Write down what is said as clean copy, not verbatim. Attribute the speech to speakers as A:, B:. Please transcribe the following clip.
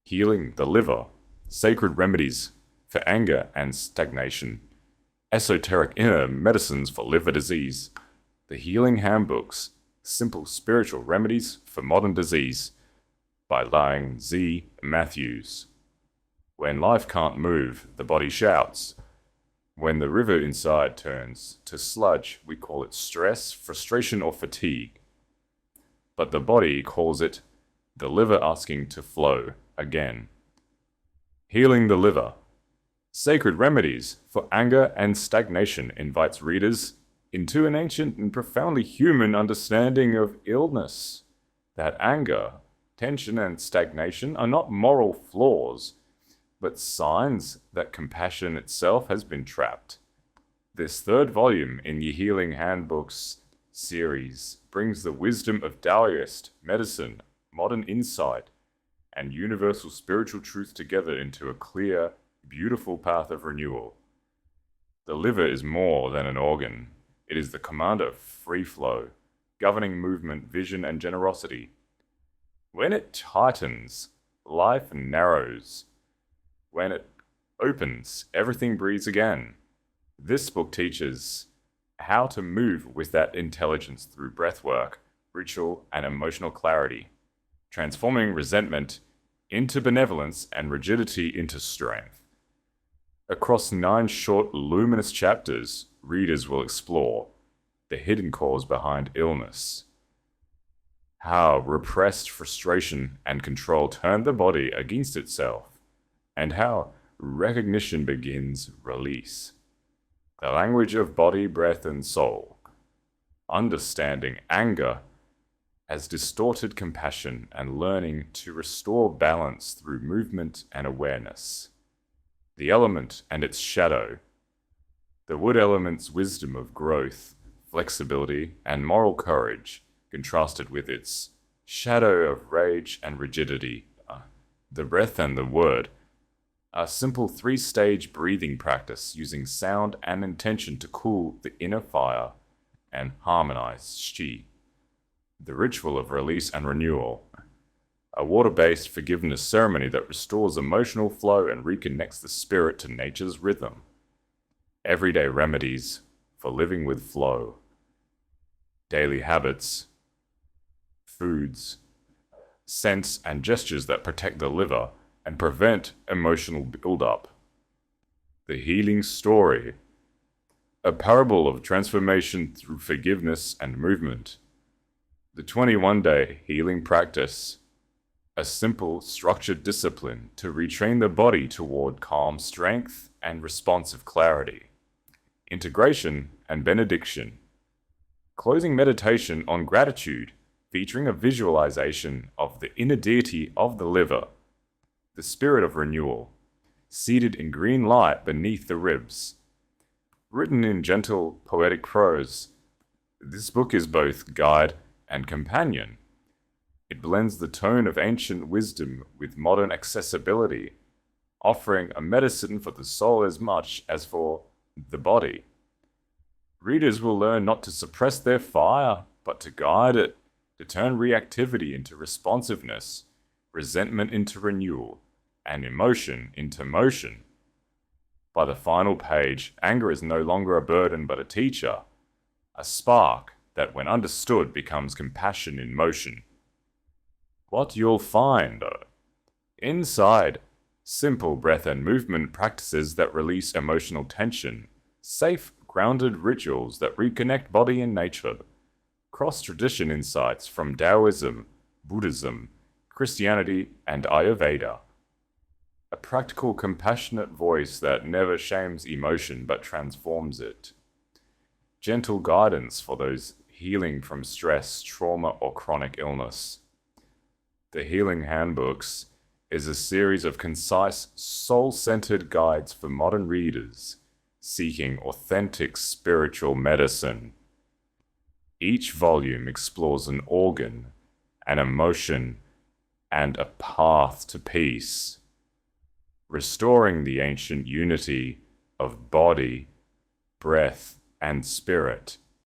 A: Healing the Liver, Sacred Remedies for Anger and Stagnation, Esoteric Inner Medicines for Liver Disease, The Healing Handbooks, Simple Spiritual Remedies for Modern Disease, by Laing Z. Matthews. When life can't move, the body shouts. When the river inside turns to sludge, we call it stress, frustration, or fatigue. But the body calls it the liver asking to flow again. Healing the Liver, Sacred Remedies for Anger and Stagnation invites readers into an ancient and profoundly human understanding of illness, that anger, tension, and stagnation are not moral flaws, but signs that compassion itself has been trapped. This third volume in the Healing Handbooks series brings the wisdom of Daoist medicine, modern insight, and universal spiritual truth together into a clear, beautiful path of renewal. The liver is more than an organ. It is the commander of free flow, governing movement, vision, and generosity. When it tightens, life narrows. When it opens, everything breathes again. This book teaches how to move with that intelligence through breathwork, ritual, and emotional clarity, transforming resentment into benevolence and rigidity into strength. Across 9 short, luminous chapters, readers will explore the hidden cause behind illness, how repressed frustration and control turn the body against itself, and how recognition begins release. The language of body, breath, and soul. Understanding anger as distorted compassion and learning to restore balance through movement and awareness. The element and its shadow. The wood element's wisdom of growth, flexibility, and moral courage, contrasted with its shadow of rage and rigidity. The breath and the word. A simple 3-stage breathing practice using sound and intention to cool the inner fire and harmonize qi. The ritual of release and renewal. A water-based forgiveness ceremony that restores emotional flow and reconnects the spirit to nature's rhythm. Everyday remedies for living with flow. Daily habits, foods, scents, and gestures that protect the liver and prevent emotional buildup. The Healing Story, a parable of transformation through forgiveness and movement. The 21-day healing practice, a simple, structured discipline to retrain the body toward calm strength and responsive clarity. Integration and benediction. Closing meditation on gratitude, featuring a visualization of the inner deity of the liver, the spirit of renewal, seated in green light beneath the ribs. Written in gentle, poetic prose, this book is both guide and companion. It blends the tone of ancient wisdom with modern accessibility, offering a medicine for the soul as much as for the body. Readers will learn not to suppress their fire, but to guide it, to turn reactivity into responsiveness, resentment into renewal, and emotion into motion. By the final page, anger is no longer a burden but a teacher, a spark that when understood becomes compassion in motion. What you'll find, inside, simple breath and movement practices that release emotional tension, safe, grounded rituals that reconnect body and nature, cross-tradition insights from Taoism, Buddhism, Christianity, and Ayurveda. A practical, compassionate voice that never shames emotion but transforms it. Gentle guidance for those healing from stress, trauma, or chronic illness. The Healing Handbooks is a series of concise, soul-centered guides for modern readers seeking authentic spiritual medicine. Each volume explores an organ, an emotion, and a path to peace, restoring the ancient unity of body, breath, and spirit.